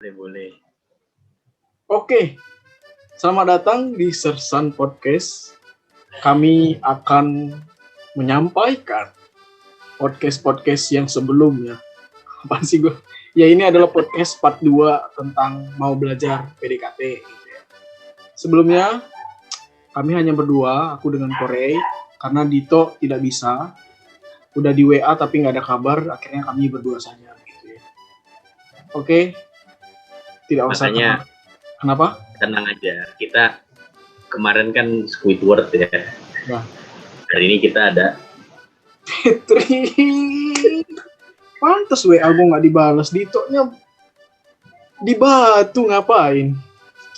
Boleh. Oke, selamat datang di Sersan Podcast. Kami akan menyampaikan podcast yang sebelumnya. Apaan sih gue? Ya ini adalah podcast part 2 tentang mau belajar PDKT. Gitu ya. Sebelumnya, kami hanya berdua, aku dengan Korey, karena Dito tidak bisa. Udah di WA tapi nggak ada kabar, akhirnya kami berdua saja. Gitu ya. Oke, tidak usah Makanya kenapa? tenang aja. Kita kemarin kan Squidward ya. Nah. Hari ini kita ada Petri. Pantes WA gue nggak dibalas. Dito-nya di batu ngapain?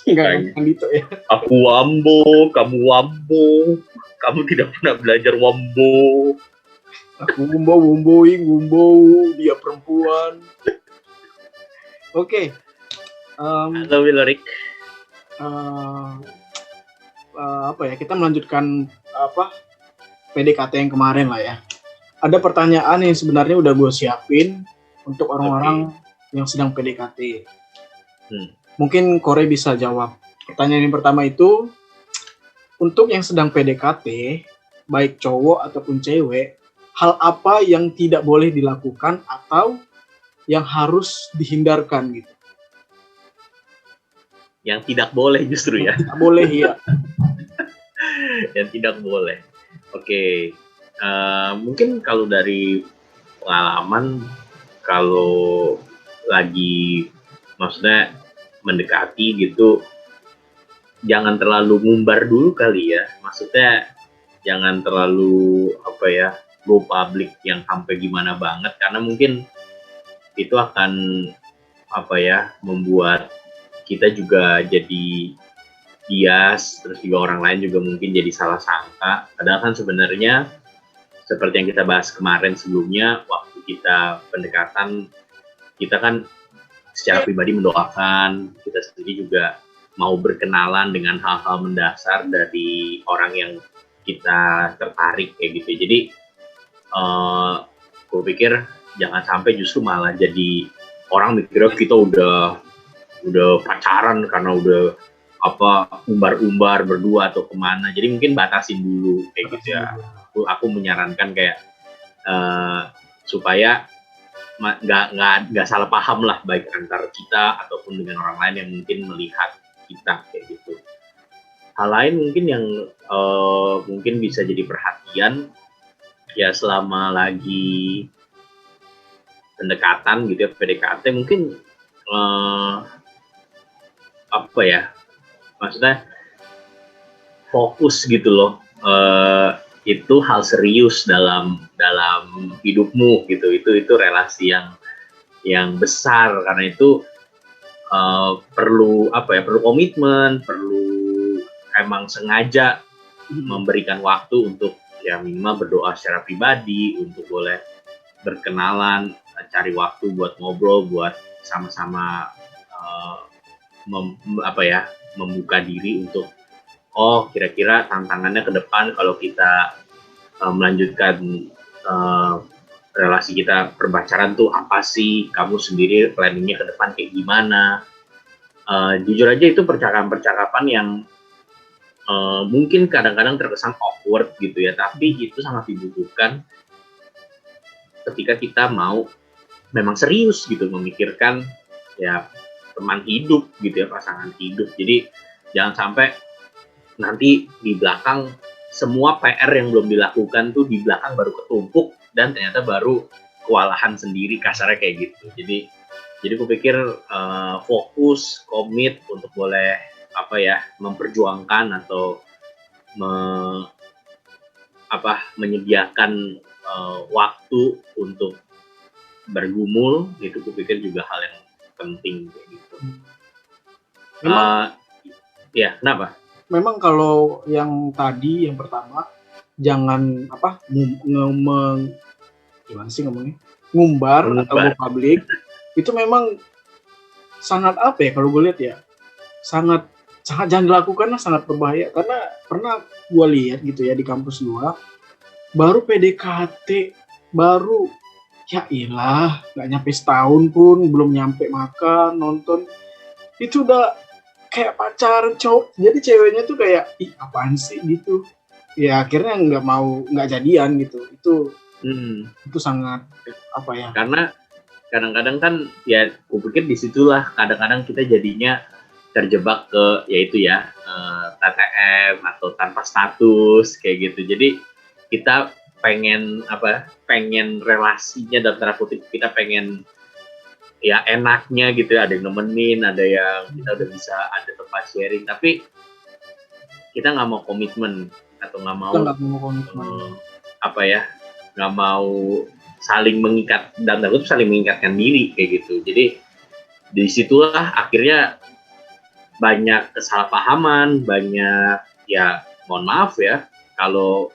Enggak Dito ya. Aku Wambo, kamu Wambo. Kamu tidak pernah belajar Wambo. Aku wumbo, dia perempuan. Oke. Halo Wilorik. Apa ya? Kita melanjutkan PDKT yang kemarin lah ya. Ada pertanyaan yang sebenarnya udah gue siapin untuk orang-orang yang sedang PDKT. Mungkin Korey bisa jawab. Pertanyaan yang pertama itu, untuk yang sedang PDKT, baik cowok ataupun cewek, hal apa yang tidak boleh dilakukan atau yang harus dihindarkan gitu? Yang tidak boleh justru ya? Tidak boleh ya. Yang tidak boleh. Oke. Mungkin kalau dari pengalaman, kalau lagi maksudnya mendekati gitu, jangan terlalu ngumbar dulu kali ya. Maksudnya jangan terlalu go public yang sampai gimana banget, karena mungkin itu akan membuat kita juga jadi bias, terus juga orang lain juga mungkin jadi salah sangka. Padahal kan sebenarnya seperti yang kita bahas kemarin sebelumnya, waktu kita pendekatan, kita kan secara pribadi mendoakan, kita sendiri juga mau berkenalan dengan hal-hal mendasar dari orang yang kita tertarik kayak gitu. Jadi gue pikir jangan sampai justru malah jadi orang mikirnya kita udah pacaran karena udah umbar-umbar berdua atau kemana. Jadi mungkin batasin dulu kayak gitu ya. Aku menyarankan kayak supaya nggak salah paham lah, baik antara kita ataupun dengan orang lain yang mungkin melihat kita kayak gitu. Hal lain mungkin yang mungkin bisa jadi perhatian ya selama lagi pendekatan gitu ya, PDKT mungkin maksudnya fokus gitu loh, itu hal serius dalam hidupmu gitu. Itu relasi yang besar, karena itu perlu komitmen, perlu emang sengaja memberikan waktu untuk ya minimal berdoa secara pribadi, untuk boleh berkenalan, cari waktu buat ngobrol, buat sama-sama membuka diri untuk kira-kira tantangannya ke depan kalau kita melanjutkan relasi kita perpacaran tuh apa sih, kamu sendiri planningnya ke depan kayak gimana. Jujur aja itu percakapan yang mungkin kadang-kadang terkesan awkward gitu ya, tapi itu sangat dibutuhkan ketika kita mau memang serius gitu memikirkan ya teman hidup gitu ya, pasangan hidup. Jadi jangan sampai nanti di belakang semua PR yang belum dilakukan tuh di belakang baru ketumpuk dan ternyata baru kewalahan sendiri, kasarnya kayak gitu. Jadi aku pikir fokus, komit untuk boleh memperjuangkan atau menyediakan waktu untuk bergumul, itu aku pikir juga hal yang penting kayak gitu. Ya, kenapa? Memang kalau yang tadi yang pertama jangan gimana sih ngomongnya, ngumbar atau go public, itu memang sangat kalau gue lihat ya sangat jangan dilakukan lah, sangat berbahaya. Karena pernah gue lihat gitu ya di kampus gue, baru PDKT, baru Ya ilah, nggak nyampe setahun pun, belum nyampe makan, nonton. Itu udah kayak pacaran cowok. Jadi ceweknya tuh kayak, ih apaan sih gitu. Ya akhirnya nggak jadian gitu. Hmm. Itu sangat, apa ya, Karena kadang-kadang kan ya aku pikir disitulah kadang-kadang kita jadinya terjebak ke yaitu ya TTM atau tanpa status kayak gitu. Jadi kita pengen relasinya dalam tanda kutip, kita pengen ya enaknya gitu, ada yang nemenin, ada yang kita udah bisa ada tempat sharing, tapi kita nggak mau komitmen atau nggak kita mau nggak mau komitmen. apa ya, nggak mau saling mengikat, dan itu saling mengikatkan diri kayak gitu. Jadi disitulah akhirnya banyak kesalahpahaman, banyak ya mohon maaf ya kalau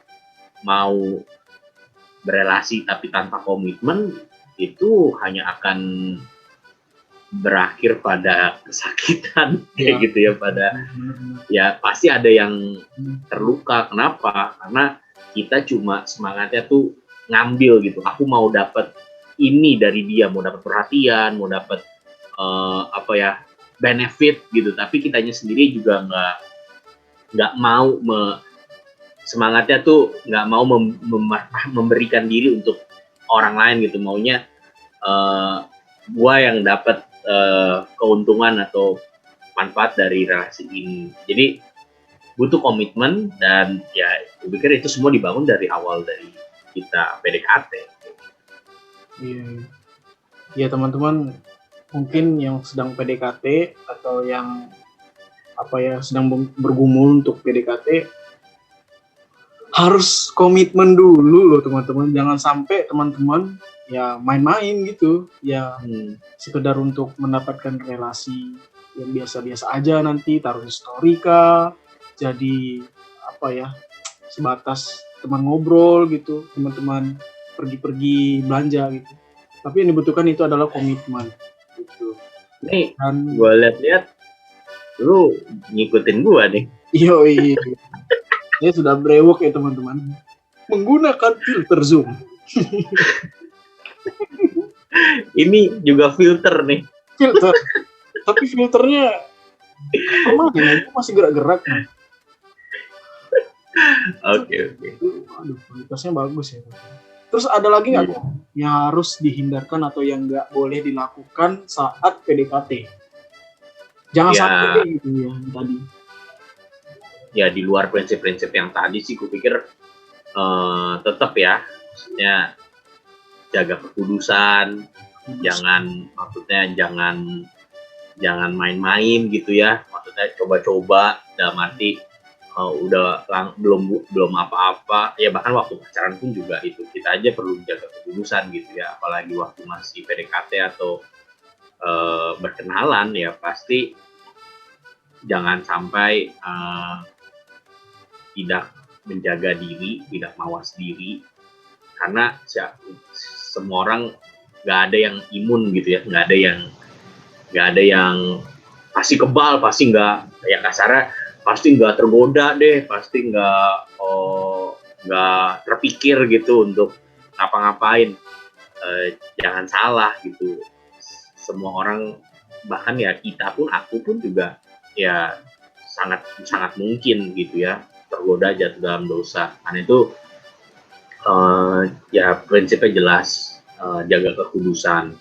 mau berelasi tapi tanpa komitmen itu hanya akan berakhir pada kesakitan kayak gitu ya, pada ya pasti ada yang terluka. Kenapa? Karena kita cuma semangatnya tuh ngambil gitu, aku mau dapat ini dari dia, mau dapat perhatian, mau dapat apa ya, benefit gitu, tapi kitanya sendiri juga nggak mau semangatnya tuh nggak mau memberikan diri untuk orang lain gitu, maunya gua yang dapat keuntungan atau manfaat dari relasi ini. Jadi butuh komitmen, dan ya gue pikir itu semua dibangun dari awal dari kita PDKT. Iya, ya teman-teman, mungkin yang sedang PDKT atau yang apa ya sedang bergumul untuk PDKT harus komitmen dulu loh teman-teman. Jangan sampai teman-teman ya main-main gitu ya, sekedar untuk mendapatkan relasi yang biasa-biasa aja, nanti taruh di story kah, jadi apa ya, sebatas teman ngobrol gitu, teman-teman pergi-pergi belanja gitu. Tapi yang dibutuhkan itu adalah komitmen gitu. Nih, Dan gue lihat-lihat lu ngikutin gue nih. iya, saya sudah brewok ya teman-teman, menggunakan filter Zoom. Ini juga filter nih. Filter, tapi filternya permanen, itu masih gerak-gerak. Oke. Aduh, kualitasnya bagus ya. Terus ada lagi nggak yang harus dihindarkan atau yang nggak boleh dilakukan saat PDKT? Jangan sampai gitu ya tadi. Ya di luar prinsip-prinsip yang tadi sih, gue pikir tetap ya, maksudnya jaga kekudusan, jangan main-main gitu ya, maksudnya coba-coba dalam arti belum apa-apa ya, bahkan waktu pacaran pun juga itu kita aja perlu jaga kekudusan gitu ya, apalagi waktu masih PDKT atau berkenalan ya, pasti jangan sampai tidak menjaga diri, tidak mawas diri, karena semua orang nggak ada yang imun gitu ya, nggak ada yang pasti kebal, pasti nggak, ya kasarnya pasti nggak tergoda deh, pasti nggak terpikir gitu untuk ngapa-ngapain. Jangan salah gitu, semua orang, bahkan ya kita pun, aku pun juga ya sangat mungkin gitu ya tergoda jatuh dalam dosa. Karena itu ya prinsipnya jelas, jaga kekudusan.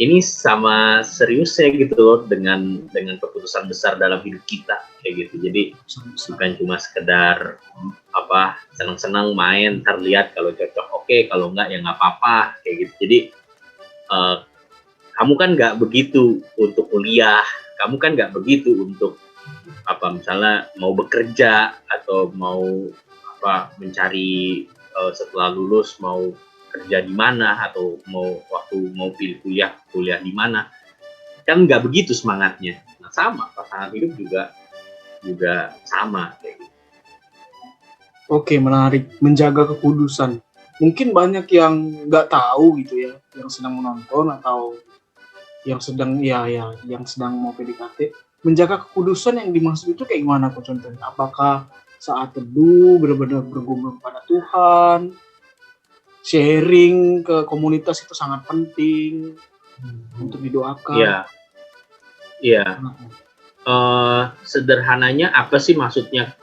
Ini sama seriusnya gitu loh dengan keputusan besar dalam hidup kita kayak gitu. Jadi bukan cuma sekedar senang-senang main, terlihat kalau cocok oke, kalau enggak ya nggak apa-apa kayak gitu. Jadi kamu kan nggak begitu untuk kuliah, kamu kan nggak begitu untuk misalnya mau bekerja atau mau mencari setelah lulus mau kerja di mana, atau mau pilih kuliah di mana, kan nggak begitu semangatnya. Nah, sama pasangan hidup juga sama kayak gitu. Oke, menarik, menjaga kekudusan. Mungkin banyak yang nggak tahu gitu ya, yang sedang menonton atau yang sedang yang sedang mau PDKT. Menjaga kekudusan yang dimaksud itu kayak gimana contohnya? Apakah saat teduh benar-benar bergumul pada Tuhan, sharing ke komunitas itu sangat penting untuk didoakan. Iya. Iya. Sederhananya apa sih maksudnya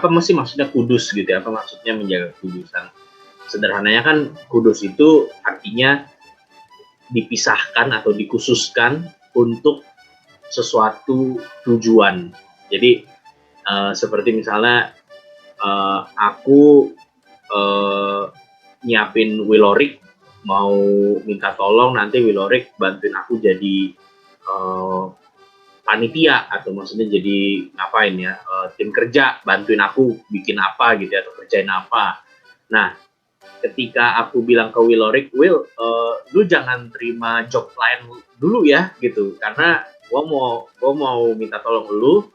maksudnya kudus gitu ya? Apa maksudnya menjaga kekudusan? Sederhananya kan kudus itu artinya dipisahkan atau dikhususkan untuk sesuatu tujuan. Jadi seperti misalnya aku nyiapin Willorik, mau minta tolong nanti Willorik bantuin aku jadi panitia, atau maksudnya jadi ngapain ya, tim kerja bantuin aku bikin apa gitu ya, atau kerjain apa. Nah, ketika aku bilang ke Willorik, lu jangan terima job lain dulu ya gitu, karena gua mau minta tolong lu,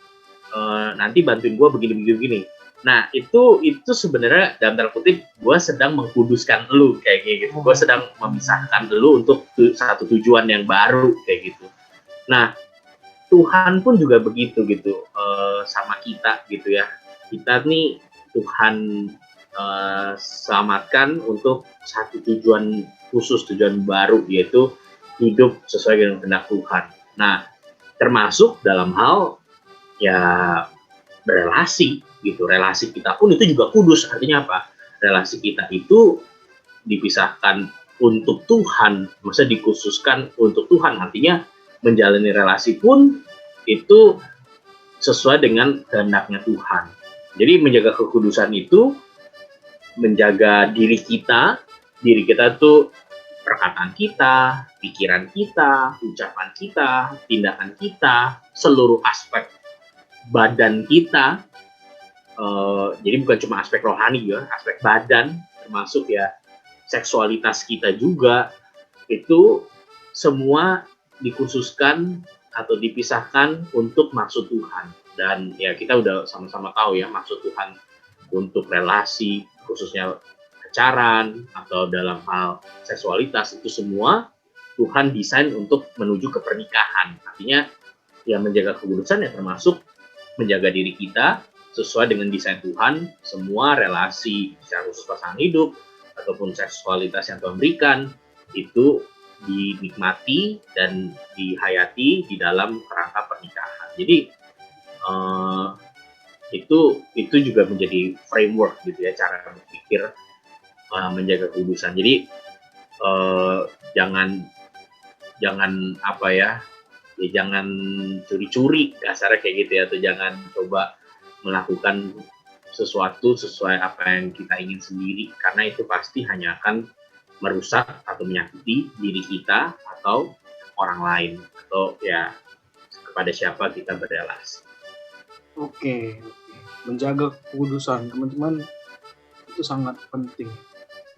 nanti bantuin gua begini. Nah, itu sebenarnya dalam tanda kutip gue sedang mengkuduskan lu kayak gitu. Gue sedang memisahkan lu untuk satu tujuan yang baru kayak gitu. Nah, Tuhan pun juga begitu gitu sama kita gitu ya. Kita nih Tuhan selamatkan untuk satu tujuan khusus, tujuan baru, yaitu hidup sesuai dengan kehendak Tuhan. Nah, termasuk dalam hal ya berelasi gitu. Relasi kita pun itu juga kudus. Artinya apa? Relasi kita itu dipisahkan untuk Tuhan, maksudnya dikhususkan untuk Tuhan. Artinya menjalani relasi pun itu sesuai dengan kehendaknya Tuhan. Jadi menjaga kekudusan itu menjaga diri kita tuh, perkataan kita, pikiran kita, ucapan kita, tindakan kita, seluruh aspek badan kita. Jadi bukan cuma aspek rohani ya, aspek badan, termasuk ya seksualitas kita juga, itu semua dikhususkan atau dipisahkan untuk maksud Tuhan. Dan ya kita udah sama-sama tahu ya, maksud Tuhan untuk relasi, khususnya pacaran atau dalam hal seksualitas, itu semua Tuhan desain untuk menuju ke pernikahan. Artinya ya menjaga kekudusan ya termasuk menjaga diri kita sesuai dengan desain Tuhan. Semua relasi secara khusus pasangan hidup ataupun seksualitas yang Tuhan berikan itu dinikmati dan dihayati di dalam kerangka pernikahan. Jadi itu juga menjadi framework gitu ya, cara berpikir menjaga kekudusan. Jadi jangan apa ya, jangan curi-curi kasarnya kayak gitu ya, atau jangan coba melakukan sesuatu sesuai apa yang kita ingin sendiri, karena itu pasti hanya akan merusak atau menyakiti diri kita atau orang lain, atau ya kepada siapa kita berrelasi. Oke. Menjaga kekudusan, teman-teman, itu sangat penting.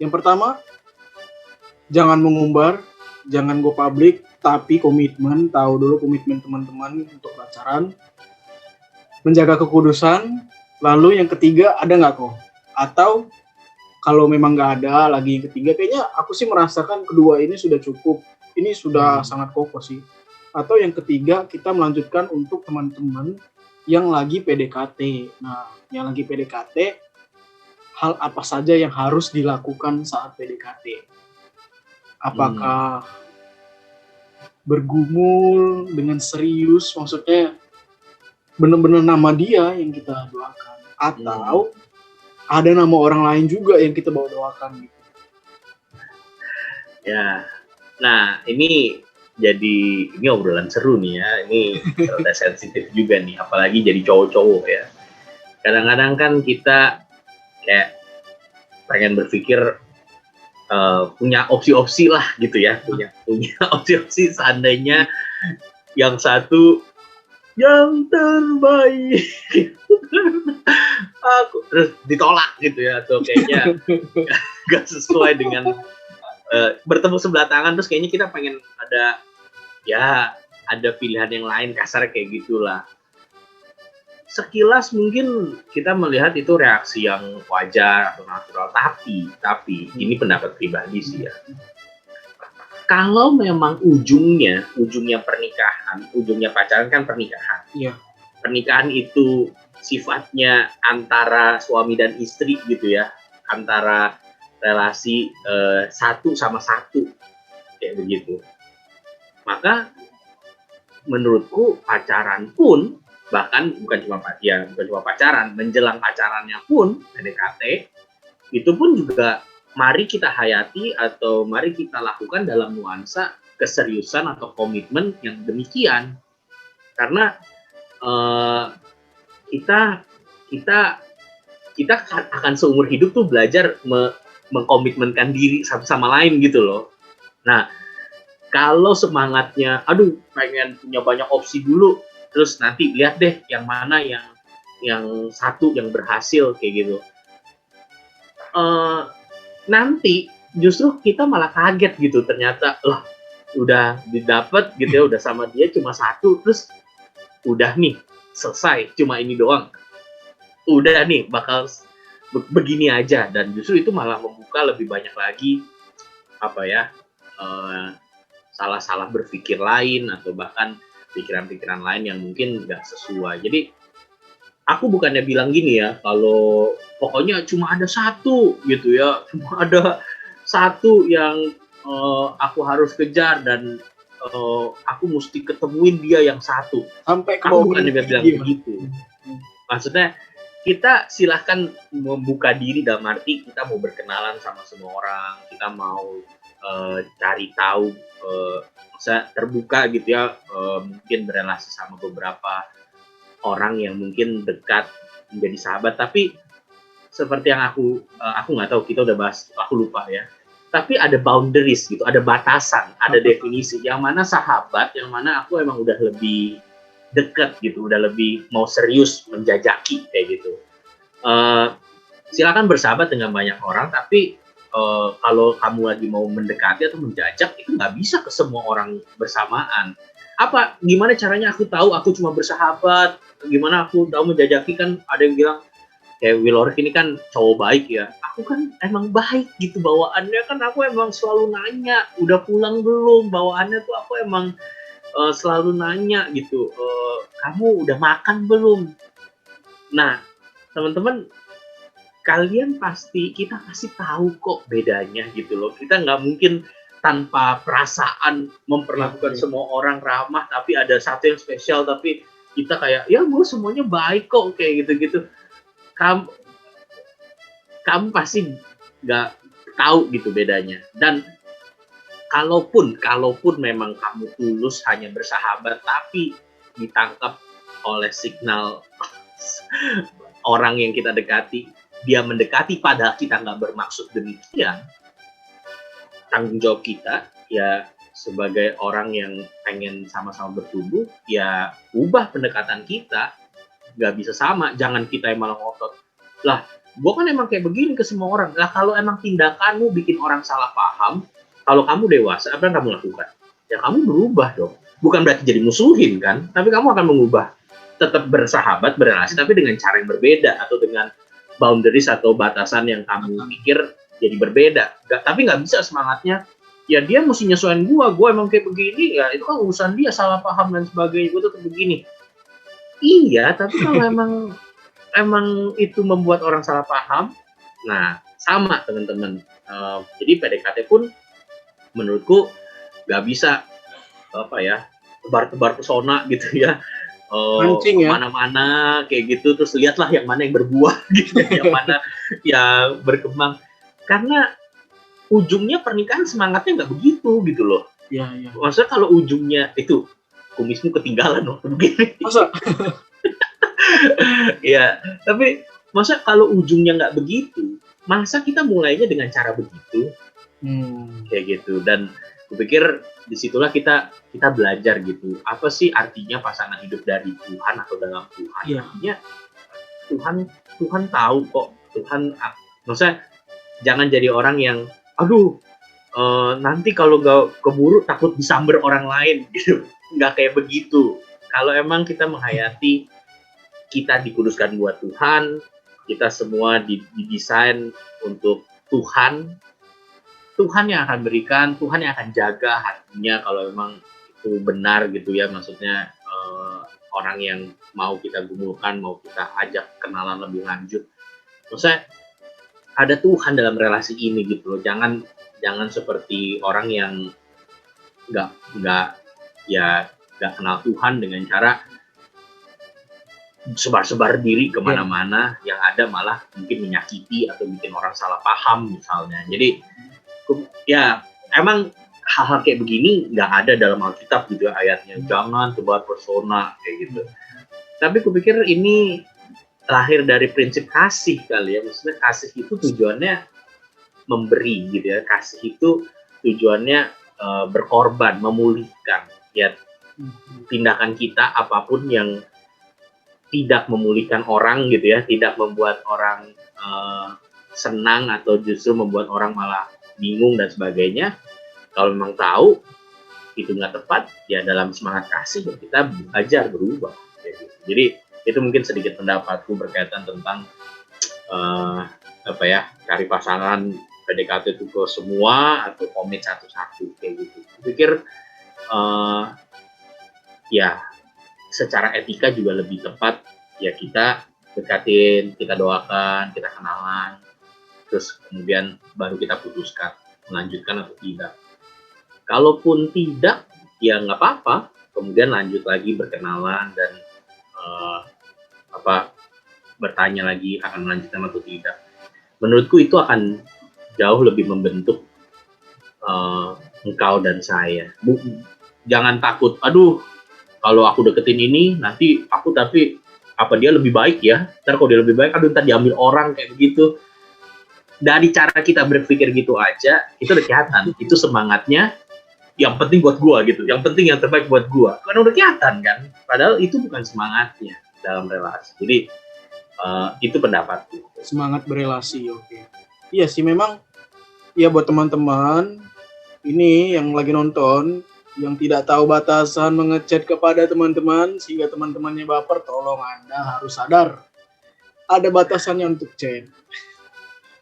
Yang pertama, jangan mengumbar, jangan go public, tapi komitmen, tahu dulu komitmen teman-teman untuk pacaran. Menjaga kekudusan. Lalu yang ketiga, ada nggak kok? Atau kalau memang nggak ada lagi yang ketiga, kayaknya aku sih merasakan kedua ini sudah cukup. Ini sudah sangat kokoh sih. Atau yang ketiga, kita melanjutkan untuk teman-teman yang lagi PDKT. Nah, yang lagi PDKT, hal apa saja yang harus dilakukan saat PDKT? Apakah bergumul dengan serius, maksudnya benar-benar nama dia yang kita doakan, atau ada nama orang lain juga yang kita bawa doakan gitu? Ya, nah ini obrolan seru nih ya, ini rada sensitif juga nih, apalagi jadi cowok-cowok ya. Kadang-kadang kan kita kayak pengen berpikir punya opsi-opsi lah gitu ya, punya opsi-opsi seandainya yang satu yang terbaik aku terus ditolak gitu ya, atau kayaknya gak sesuai dengan bertemu sebelah tangan, terus kayaknya kita pengen ada pilihan yang lain, kasar kayak gitulah. Sekilas mungkin kita melihat itu reaksi yang wajar atau natural, tapi ini pendapat pribadi sih ya. Kalau memang ujungnya pernikahan, ujungnya pacaran kan pernikahan. Iya. Pernikahan itu sifatnya antara suami dan istri gitu ya, antara relasi satu sama satu kayak begitu. Maka menurutku pacaran pun bahkan bukan cuma pacaran, menjelang pacarannya pun PDKT itu pun juga mari kita hayati atau mari kita lakukan dalam nuansa keseriusan atau komitmen yang demikian. Karena kita kita kita akan seumur hidup tuh belajar mengkomitmenkan diri satu sama lain gitu loh. Nah, kalau semangatnya, aduh pengen punya banyak opsi dulu, terus nanti lihat deh yang mana yang satu yang berhasil kayak gitu. Nanti justru kita malah kaget gitu, ternyata lah udah didapat gitu ya, udah sama dia cuma satu, terus udah nih selesai cuma ini doang, udah nih bakal begini aja, dan justru itu malah membuka lebih banyak lagi apa ya salah-salah berpikir lain atau bahkan pikiran-pikiran lain yang mungkin nggak sesuai. Jadi aku bukannya bilang gini ya, kalau pokoknya cuma ada satu gitu ya, cuma ada satu yang aku harus kejar dan aku mesti ketemuin dia yang satu. Sampai ke Aku bawah bukannya bilang dia. begitu. Maksudnya kita silahkan membuka diri dalam arti kita mau berkenalan sama semua orang, kita mau cari tahu, bisa terbuka gitu ya, mungkin berrelasi sama beberapa orang yang mungkin dekat menjadi sahabat. Tapi seperti yang aku nggak tahu, kita udah bahas, aku lupa ya. Tapi ada boundaries gitu, ada batasan, ada definisi. Yang mana sahabat, yang mana aku emang udah lebih dekat gitu, udah lebih mau serius menjajaki kayak gitu. Silakan bersahabat dengan banyak orang, tapi kalau kamu lagi mau mendekati atau menjajak, itu nggak bisa ke semua orang bersamaan. Gimana caranya aku tahu aku cuma bersahabat? Gimana aku tahu menjajaki? Kan ada yang bilang kayak Wilorif ini kan cowok baik ya. Aku kan emang baik gitu bawaannya, kan aku emang selalu nanya udah pulang belum, bawaannya tuh aku emang selalu nanya gitu, kamu udah makan belum? Nah, teman-teman, kita pasti tahu kok bedanya gitu loh. Kita nggak mungkin tanpa perasaan memperlakukan semua orang ramah, tapi ada satu yang spesial, tapi kita kayak, ya gue semuanya baik kok, kayak gitu-gitu. Kamu pasti nggak tahu gitu bedanya. Dan kalaupun memang kamu tulus hanya bersahabat, tapi ditangkap oleh signal orang yang kita dekati, dia mendekati padahal kita nggak bermaksud demikian, tanggung jawab kita ya sebagai orang yang pengen sama-sama bertumbuh, ya ubah pendekatan kita. Nggak bisa sama, jangan kita yang malah ngotot, lah gue kan emang kayak begini ke semua orang. Lah kalau emang tindakanmu bikin orang salah paham, kalau kamu dewasa, apa yang kamu lakukan? Ya kamu berubah dong. Bukan berarti jadi musuhin kan, tapi kamu akan mengubah, tetap bersahabat, berrelasi, tapi dengan cara yang berbeda atau dengan boundaries atau batasan yang kamu pikir jadi berbeda. Tapi nggak bisa semangatnya, ya dia mesti nyesuaiin gue emang kayak begini, ya itu kan urusan dia, salah paham dan sebagainya, gue tetap begini. Iya, tapi kalau emang itu membuat orang salah paham, nah sama teman-teman. Jadi PDKT pun menurutku nggak bisa tebar-tebar pesona gitu ya, kemana-mana kayak gitu, terus lihatlah yang mana yang berbuah gitu, yang mana yang berkembang. Karena ujungnya pernikahan semangatnya nggak begitu gitu loh. Iya. Maksudnya kalau ujungnya itu kumismu ketinggalan waktu begini. Masa? Ya, tapi masa kalau ujungnya nggak begitu, masa kita mulainya dengan cara begitu, kayak gitu. Dan kupikir disitulah kita belajar gitu, apa sih artinya pasangan hidup dari Tuhan atau dalam Tuhan. Artinya Tuhan tahu kok, maksudnya jangan jadi orang yang nanti kalau nggak keburu takut disamber orang lain gitu. Nggak kayak begitu. Kalau emang kita menghayati kita dikuduskan buat Tuhan, kita semua didesain untuk Tuhan yang akan berikan, Tuhan yang akan jaga hatinya kalau memang itu benar gitu ya, maksudnya orang yang mau kita gumulkan, mau kita ajak kenalan lebih lanjut. Maksudnya ada Tuhan dalam relasi ini gitu loh. Jangan seperti orang yang nggak nggak ya nggak kenal Tuhan dengan cara sebar-sebar diri kemana-mana, yang ada malah mungkin menyakiti atau bikin orang salah paham misalnya. Jadi ya emang hal-hal kayak begini nggak ada dalam Alkitab gitu ayatnya, jangan tebar pesona kayak gitu. Tapi kupikir ini lahir dari prinsip kasih kali ya, maksudnya kasih itu tujuannya memberi gitu ya, kasih itu tujuannya berkorban, memulihkan. Ya tindakan kita apapun yang tidak memulihkan orang gitu ya, tidak membuat orang senang atau justru membuat orang malah bingung dan sebagainya. Kalau memang tahu itu nggak tepat, ya dalam semangat kasih kita belajar berubah. Jadi itu mungkin sedikit pendapatku berkaitan tentang cari pasangan PDKT itu ke semua atau komit satu-satu kayak gitu. Aku pikir ya secara etika juga lebih tepat ya kita dekatin, kita doakan, kita kenalan, terus kemudian baru kita putuskan melanjutkan atau tidak. Kalaupun tidak, ya nggak apa-apa. Kemudian lanjut lagi berkenalan dan bertanya lagi akan melanjutkan atau tidak. Menurutku itu akan jauh lebih membentuk engkau dan saya. Jangan takut, aduh kalau aku deketin ini nanti tapi apa dia lebih baik ya? Ntar kalau dia lebih baik, aduh ntar diambil orang kayak begitu. Dari cara kita berpikir gitu aja, itu udah kelihatan. Itu semangatnya, yang penting buat gua gitu. Yang penting yang terbaik buat gua. Karena udah kelihatan kan. Padahal itu bukan semangatnya dalam relasi. Jadi itu pendapatku. Semangat berelasi, oke. Iya sih memang. Ya buat teman-teman ini yang lagi nonton, yang tidak tahu batasan mengechat kepada teman-teman sehingga teman-temannya baper, tolong Anda harus sadar ada batasannya untuk chat.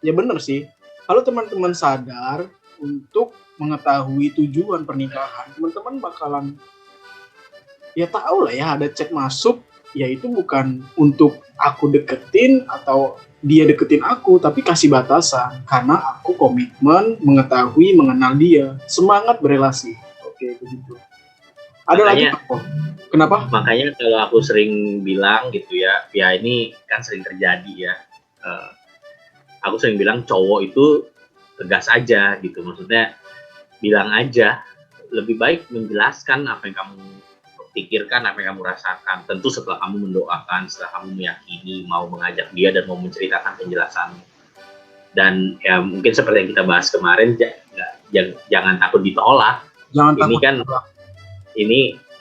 Ya benar sih, kalau teman-teman sadar untuk mengetahui tujuan pernikahan, teman-teman bakalan ya tahu lah ya ada chat masuk, ya itu bukan untuk aku deketin atau dia deketin aku, tapi kasih batasan karena aku komitmen mengetahui, mengenal dia, semangat berelasi. Oke, begitu. Ada lagi apa? Kenapa? Makanya kalau aku sering bilang gitu ya ini kan sering terjadi ya. Aku sering bilang cowok itu tegas aja gitu, maksudnya bilang aja, lebih baik menjelaskan apa yang kamu pikirkan, apa yang kamu rasakan. Tentu setelah kamu mendoakan, setelah kamu meyakini, mau mengajak dia dan mau menceritakan penjelasannya. Dan ya mungkin seperti yang kita bahas kemarin, jangan takut ditolak. Jangan ini takut kan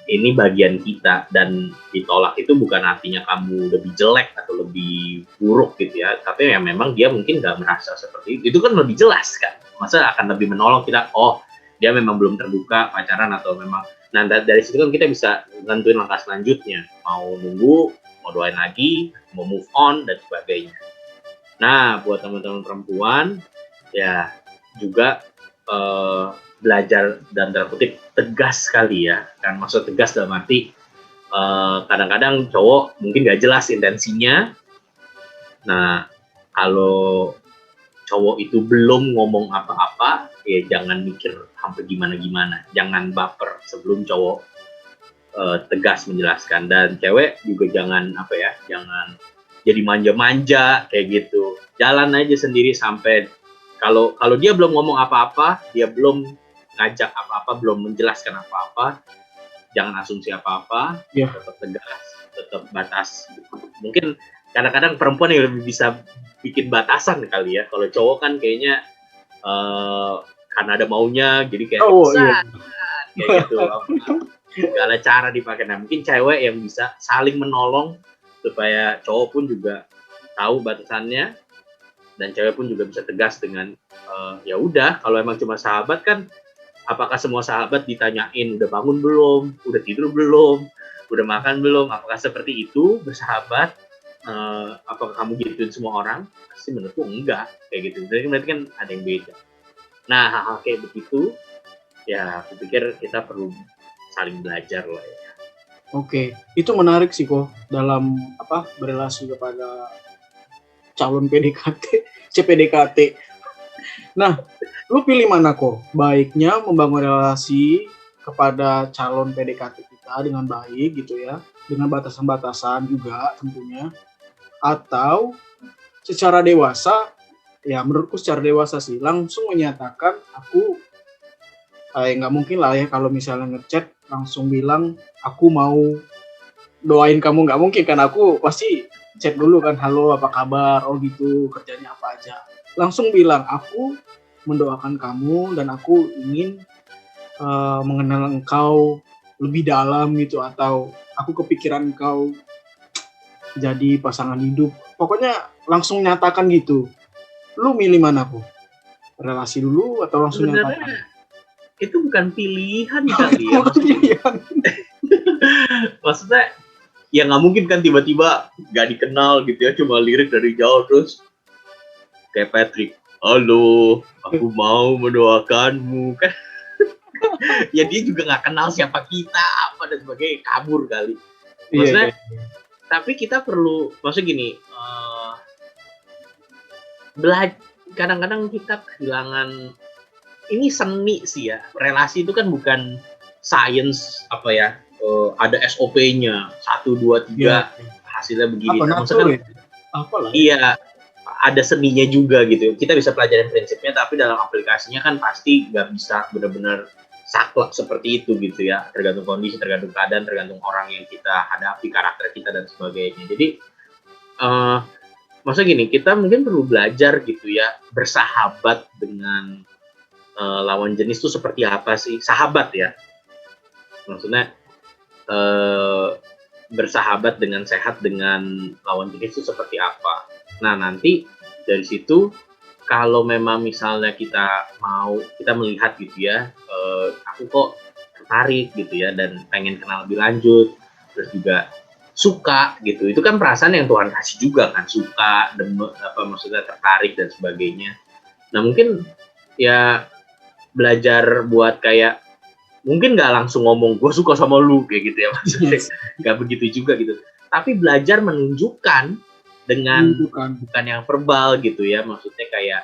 ini bagian kita, dan ditolak itu bukan artinya kamu lebih jelek atau lebih buruk gitu ya, tapi ya memang dia mungkin nggak merasa seperti itu kan lebih jelas kan, masa akan lebih menolong kita, oh dia memang belum terbuka pacaran atau memang, nah dari situ kan kita bisa nentuin langkah selanjutnya, mau nunggu, mau doain lagi, mau move on dan sebagainya. Nah buat teman-teman perempuan ya juga belajar dan dalam kutip tegas sekali ya, kan maksud tegas dalam arti kadang-kadang cowok mungkin gak jelas intensinya. Nah kalau cowok itu belum ngomong apa-apa ya jangan mikir sampai gimana-gimana, jangan baper sebelum cowok tegas menjelaskan, dan cewek juga jangan jangan jadi manja-manja kayak gitu, jalan aja sendiri sampai kalau dia belum ngomong apa-apa, dia belum ngajak apa-apa, belum menjelaskan apa-apa, jangan asumsi apa-apa, tetap tegas, tetap batas. Mungkin kadang-kadang perempuan yang lebih bisa bikin batasan kali ya, kalau cowok kan kayaknya karena ada maunya, jadi kayak kayak gitu, segala cara dipakai. Nah mungkin cewek yang bisa saling menolong supaya cowok pun juga tahu batasannya, dan cewek pun juga bisa tegas dengan ya udah, kalau emang cuma sahabat kan, apakah semua sahabat ditanyain udah bangun belum, udah tidur belum, udah makan belum, apakah seperti itu bersahabat? Apakah kamu gituin semua orang? Pasti menurutku enggak kayak gitu, berarti kan ada yang beda. Nah hal-hal kayak begitu ya aku pikir kita perlu saling belajar lah ya. Oke, itu menarik sih kok dalam berelasi kepada calon PDKT. CPDKT. Nah, lu pilih mana kok? Baiknya membangun relasi kepada calon PDKT kita dengan baik gitu ya, dengan batasan-batasan juga tentunya, atau secara dewasa, ya menurutku secara dewasa sih, langsung menyatakan aku nggak mungkin lah ya kalau misalnya ngechat langsung bilang aku mau doain kamu, nggak mungkin kan, aku pasti chat dulu kan, halo apa kabar, oh gitu, kerjanya apa aja, langsung bilang aku mendoakan kamu dan aku ingin mengenal engkau lebih dalam gitu, atau aku kepikiran engkau jadi pasangan hidup, pokoknya langsung nyatakan gitu. Lu milih mana Bu? Relasi dulu atau langsung nyatakan? Sebenarnya itu bukan pilihan kali ya. Maksudnya ya nggak mungkin kan tiba-tiba nggak dikenal gitu ya, cuma lirik dari jauh terus kayak Patrick, halo, aku mau mendoakanmu kan. Ya dia juga nggak kenal siapa kita apa dan sebagainya, kabur kali. Maksudnya tapi kita perlu, maksudnya gini, kadang-kadang kita kehilangan, ini seni sih ya, relasi itu kan bukan science apa ya, ada SOP-nya 1, 2, 3 hasilnya begini. Maksudnya iya, ada seninya juga gitu. Kita bisa pelajarin prinsipnya, tapi dalam aplikasinya kan pasti nggak bisa benar-benar saklek seperti itu gitu ya. Tergantung kondisi, tergantung keadaan, tergantung orang yang kita hadapi, karakter kita dan sebagainya. Jadi maksudnya gini, kita mungkin perlu belajar gitu ya, bersahabat dengan lawan jenis itu seperti apa sih? Sahabat ya. Maksudnya bersahabat dengan sehat dengan lawan jenis itu seperti apa. Nah, nanti dari situ kalau memang misalnya kita melihat gitu ya, aku kok tertarik gitu ya dan pengen kenal lebih lanjut, terus juga suka gitu, itu kan perasaan yang Tuhan kasih juga kan, suka, maksudnya tertarik dan sebagainya. Nah mungkin ya belajar buat kayak, mungkin nggak langsung ngomong gue suka sama lu kayak gitu ya, maksudnya nggak begitu juga gitu, tapi belajar menunjukkan dengan bukan yang verbal gitu ya, maksudnya kayak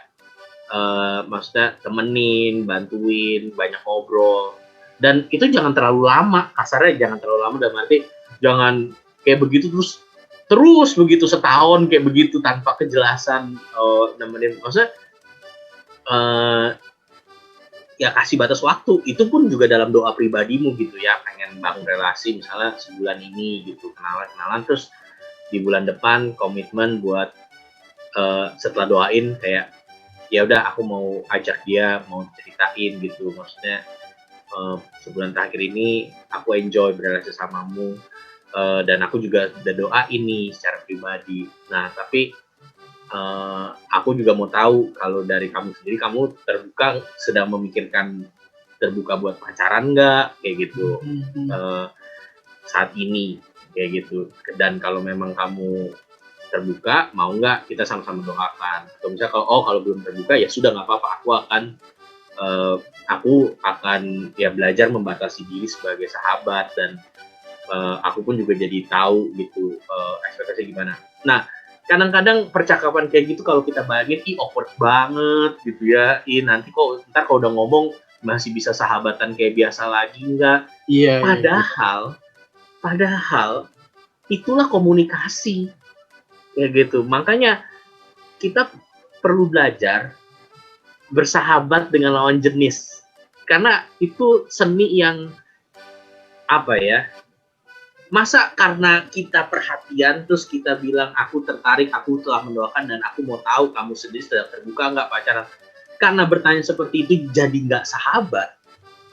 maksudnya temenin, bantuin, banyak ngobrol, dan itu jangan terlalu lama, kasarnya jangan terlalu lama, dan nanti jangan kayak begitu terus begitu setahun kayak begitu tanpa kejelasan nemenin, maksudnya ya kasih batas waktu, itu pun juga dalam doa pribadimu gitu ya, pengen bangun relasi misalnya sebulan ini gitu, kenalan terus di bulan depan komitmen buat setelah doain kayak ya udah aku mau ajak dia, mau ceritain gitu, maksudnya sebulan terakhir ini aku enjoy berrelasi samamu, dan aku juga udah doa ini secara pribadi. Nah tapi aku juga mau tahu kalau dari kamu sendiri, kamu terbuka, sedang memikirkan terbuka buat pacaran nggak kayak gitu saat ini kayak gitu, dan kalau memang kamu terbuka, mau nggak kita sama-sama doakan, atau misalnya kalau belum terbuka ya sudah nggak apa-apa, aku akan ya belajar membatasi diri sebagai sahabat, dan aku pun juga jadi tahu gitu ekspektasi gimana. Nah kadang-kadang percakapan kayak gitu kalau kita bayangin, awkward banget gitu ya, nanti ntar kalau udah ngomong masih bisa sahabatan kayak biasa lagi nggak? Padahal itulah komunikasi kayak gitu. Makanya kita perlu belajar bersahabat dengan lawan jenis, karena itu seni yang apa ya, masa karena kita perhatian terus kita bilang aku tertarik, aku telah mendoakan, dan aku mau tahu kamu sendiri sedang terbuka nggak pacaran, karena bertanya seperti itu jadi nggak sahabat,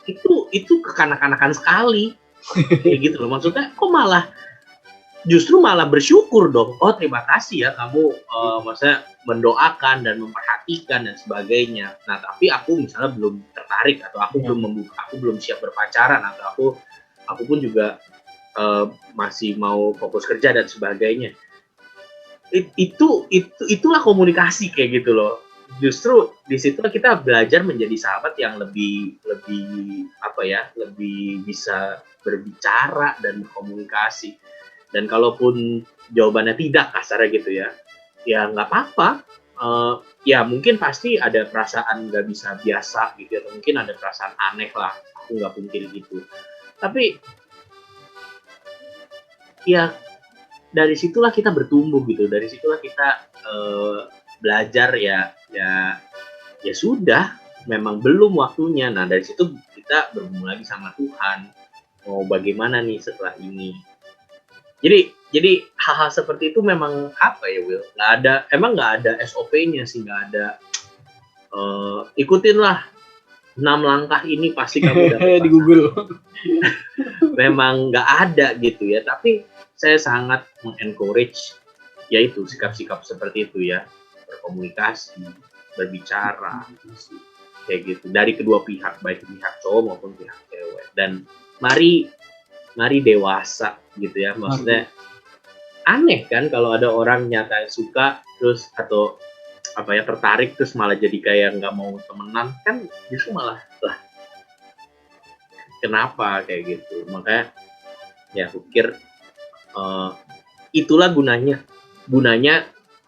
itu kekanak-kanakan sekali kayak gitu loh. Maksudnya kok justru malah bersyukur dong, oh terima kasih ya kamu maksudnya mendoakan dan memperhatikan dan sebagainya. Nah tapi aku misalnya belum tertarik, atau aku belum siap berpacaran, atau aku pun juga masih mau fokus kerja dan sebagainya. Itulah komunikasi kayak gitu loh. Justru di situ kita belajar menjadi sahabat yang lebih apa ya, lebih bisa berbicara dan berkomunikasi. Dan kalaupun jawabannya tidak, kasarnya gitu ya, ya nggak apa-apa. ya mungkin pasti ada perasaan nggak bisa biasa gitu, atau mungkin ada perasaan aneh lah, aku nggak pungkiri gitu. Tapi ya dari situlah kita bertumbuh gitu, dari situlah kita belajar ya sudah, memang belum waktunya. Nah dari situ kita bergumul lagi sama Tuhan, mau bagaimana nih setelah ini. Jadi hal-hal seperti itu memang apa ya, Will, nggak ada SOP-nya sih, nggak ada ikutinlah 6 langkah ini pasti kamu dapat di Google. Memang nggak ada gitu ya, tapi saya sangat mengencourage yaitu sikap-sikap seperti itu ya, berkomunikasi, berbicara, kayak gitu dari kedua pihak, baik pihak cowok maupun pihak cewek. Dan mari dewasa gitu ya, maksudnya aneh kan kalau ada orang nyata suka terus atau apa ya tertarik terus malah jadi kayak nggak mau temenan, kan justru malah lah kenapa kayak gitu. Makanya ya aku pikir itulah gunanya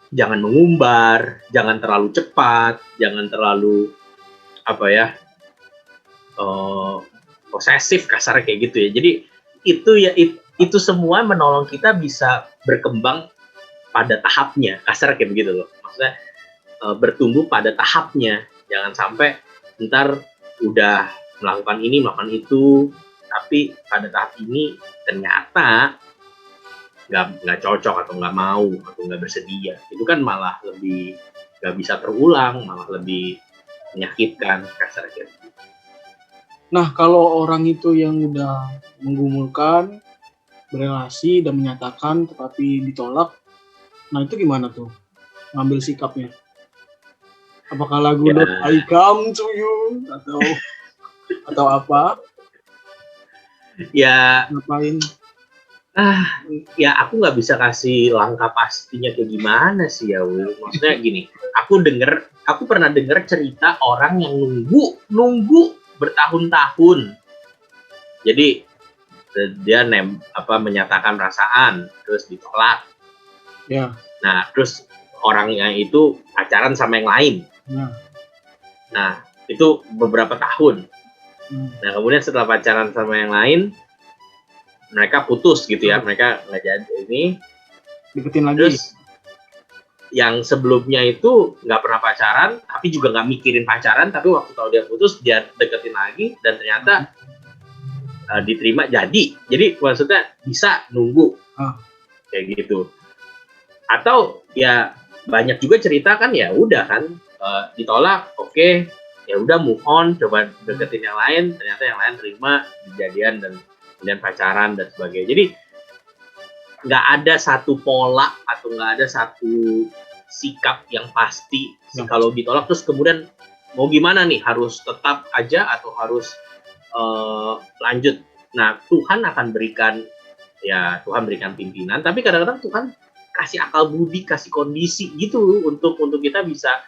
jangan mengumbar, jangan terlalu cepat, jangan terlalu apa ya posesif kasarnya kayak gitu ya. Jadi itu semua menolong kita bisa berkembang pada tahapnya, kasar kayak begitu loh. Maksudnya bertumbuh pada tahapnya, jangan sampai ntar udah melakukan ini melakukan itu, tapi pada tahap ini ternyata nggak cocok atau nggak mau atau nggak bersedia, itu kan malah lebih nggak bisa terulang, malah lebih menyakitkan kasar kayak gitu. Nah, kalau orang itu yang udah menggumulkan berelasi dan menyatakan tetapi ditolak, nah itu gimana tuh ngambil sikapnya? Apakah lagu Ya. I Come to You atau apa? Ya Ngapain? ya aku nggak bisa kasih langkah pastinya kayak gimana sih ya, Will. Maksudnya gini, aku pernah dengar cerita orang yang nunggu bertahun-tahun. Jadi dia menyatakan perasaan terus ditolak. Ya. Nah, terus orangnya itu pacaran sama yang lain. Ya. Nah, itu beberapa tahun. Nah, kemudian setelah pacaran sama yang lain, mereka putus gitu ya, mereka nggak jadi ini, deketin lagi. Terus yang sebelumnya itu nggak pernah pacaran, tapi juga nggak mikirin pacaran, tapi waktu tahu dia putus dia deketin lagi dan ternyata diterima jadi maksudnya bisa nunggu kayak gitu. Atau ya banyak juga cerita kan, ya udah kan ditolak, oke, ya udah move on, coba deketin yang lain, ternyata yang lain terima, kejadian dan kemudian pacaran dan sebagainya. Jadi nggak ada satu pola atau nggak ada satu sikap yang pasti. Kalau ditolak terus kemudian mau gimana nih, harus tetap aja atau harus lanjut. Nah, Tuhan akan berikan pimpinan, tapi kadang-kadang Tuhan kasih akal budi, kasih kondisi gitu untuk kita bisa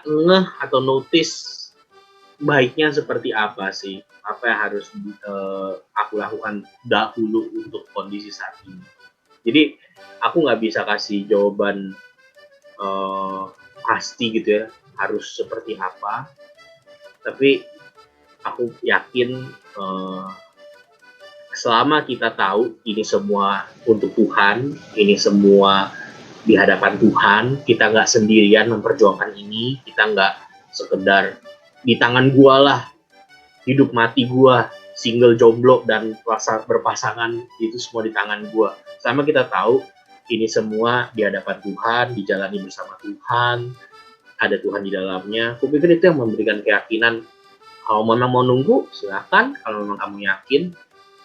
ngeh atau notice baiknya seperti apa sih, apa yang harus aku lakukan dahulu untuk kondisi saat ini. Jadi aku nggak bisa kasih jawaban pasti gitu ya, harus seperti apa. Tapi aku yakin selama kita tahu ini semua untuk Tuhan, ini semua di hadapan Tuhan, kita nggak sendirian memperjuangkan ini, kita nggak sekedar di tangan gua lah hidup mati gua, single, jomblo dan berpasangan, itu semua di tangan gua. Sama kita tahu ini semua di hadapan Tuhan, dijalani bersama Tuhan, ada Tuhan di dalamnya. Aku pikir itu yang memberikan keyakinan. Kalau memang mau nunggu, silakan. Kalau memang kamu yakin,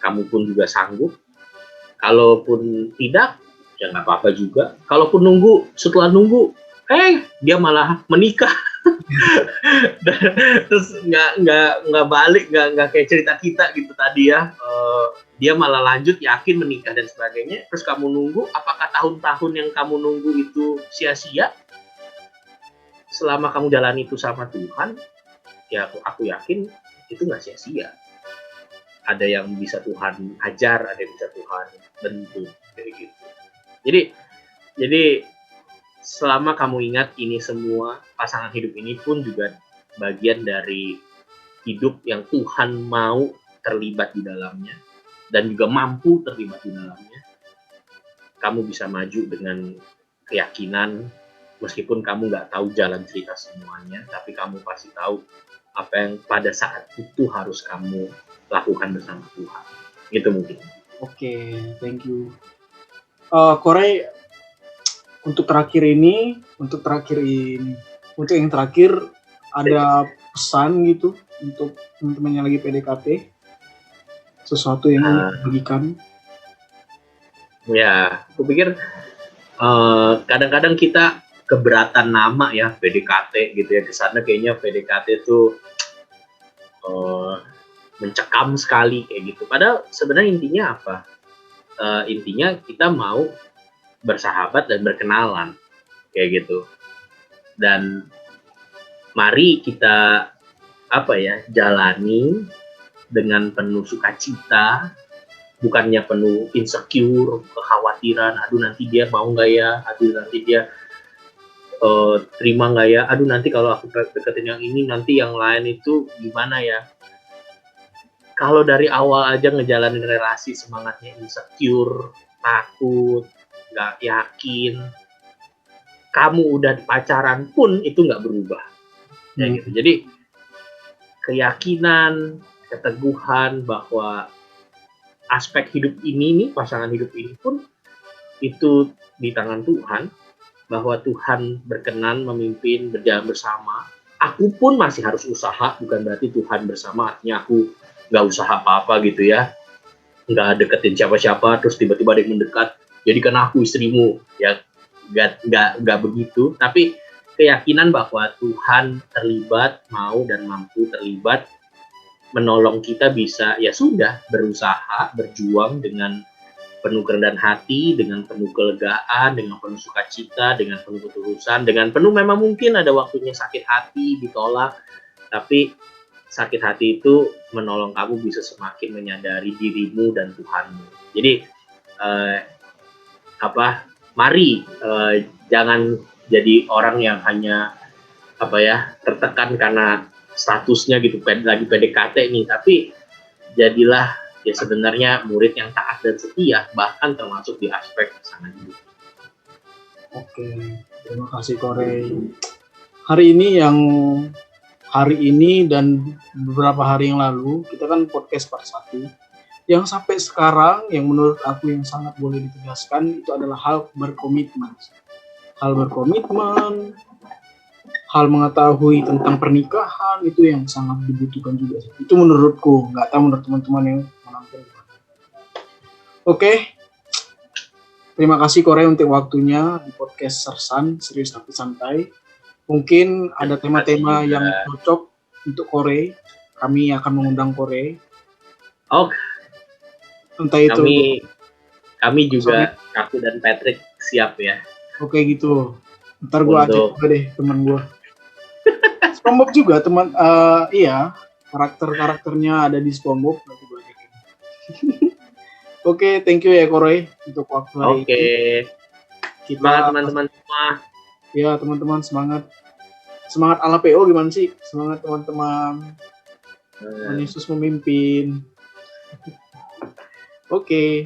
kamu pun juga sanggup. Kalaupun tidak, ya nggak apa-apa juga. Kalaupun nunggu, setelah nunggu, dia malah menikah. Terus nggak balik, nggak kayak cerita kita gitu tadi ya, dia malah lanjut yakin menikah dan sebagainya. Terus kamu nunggu, apakah tahun-tahun yang kamu nunggu itu sia-sia? Selama kamu jalani itu sama Tuhan, ya aku yakin itu nggak sia-sia. Ada yang bisa Tuhan ajar, ada yang bisa Tuhan bentuk kayak gitu. Jadi selama kamu ingat ini semua, pasangan hidup ini pun juga bagian dari hidup yang Tuhan mau terlibat di dalamnya dan juga mampu terlibat di dalamnya. Kamu bisa maju dengan keyakinan, meskipun kamu nggak tahu jalan cerita semuanya, tapi kamu pasti tahu apa yang pada saat itu harus kamu lakukan bersama Tuhan. Itu mungkin. Oke, thank you. Korey, untuk yang terakhir ada pesan gitu untuk teman-teman yang lagi PDKT, sesuatu yang ingin dibagikan. Ya, aku pikir kadang-kadang kita keberatan nama ya PDKT gitu ya, kesana kayaknya PDKT itu mencekam sekali kayak gitu. Padahal sebenarnya intinya apa? Intinya kita mau bersahabat dan berkenalan kayak gitu. Dan mari kita jalani dengan penuh sukacita, bukannya penuh insecure, kekhawatiran, aduh nanti dia mau nggak ya, aduh nanti dia terima nggak ya, aduh nanti kalau aku deketin yang ini nanti yang lain itu gimana ya. Kalau dari awal aja ngejalanin relasi semangatnya insecure, takut, nggak yakin, kamu udah pacaran pun itu nggak berubah. Kayak gitu. Jadi keyakinan, keteguhan bahwa aspek hidup ini nih, pasangan hidup ini pun itu di tangan Tuhan, bahwa Tuhan berkenan memimpin, berjalan bersama. Aku pun masih harus usaha, bukan berarti Tuhan bersama, artinya aku nggak usaha apa-apa gitu ya, nggak deketin siapa-siapa, terus tiba-tiba ada yang mendekat, jadikan aku istrimu, ya nggak begitu, tapi keyakinan bahwa Tuhan terlibat, mau dan mampu terlibat, menolong kita bisa, ya sudah, berusaha, berjuang dengan penuh kerendahan hati, dengan penuh kelegaan, dengan penuh sukacita, dengan penuh ketulusan, dengan penuh memang mungkin ada waktunya sakit hati, ditolak, tapi sakit hati itu menolong kamu bisa semakin menyadari dirimu dan Tuhanmu. Jadi mari jangan jadi orang yang hanya tertekan karena statusnya gitu, lagi PDKT nih, tapi jadilah ya sebenarnya murid yang taat dan setia, bahkan termasuk di aspek pasangan hidup. Oke, terima kasih Korey. Hari ini dan beberapa hari yang lalu kita kan podcast part 1 yang sampai sekarang yang menurut aku yang sangat boleh ditegaskan itu adalah hal berkomitmen, hal mengetahui tentang pernikahan itu yang sangat dibutuhkan juga. Itu menurutku, nggak tahu menurut teman-teman yang menonton. Oke, terima kasih Korey untuk waktunya di podcast Sersan Serius Tapi Santai. Mungkin ada tema-tema yang cocok untuk Korey. Kami akan mengundang Korey. Oke. Entah itu. Kami juga, aku dan Patrick siap ya. Oke gitu. Ntar gue ajak juga deh teman gue. SpongeBob juga teman. Iya. Karakternya ada di SpongeBob. Nanti gue ajakin. Oke, thank you ya Korey untuk waktu hari ini. Oke. Semangat teman-teman semua. Ya teman-teman semangat. Semangat ala PO gimana sih? Semangat teman-teman. Tuhan Yesus memimpin. Oke.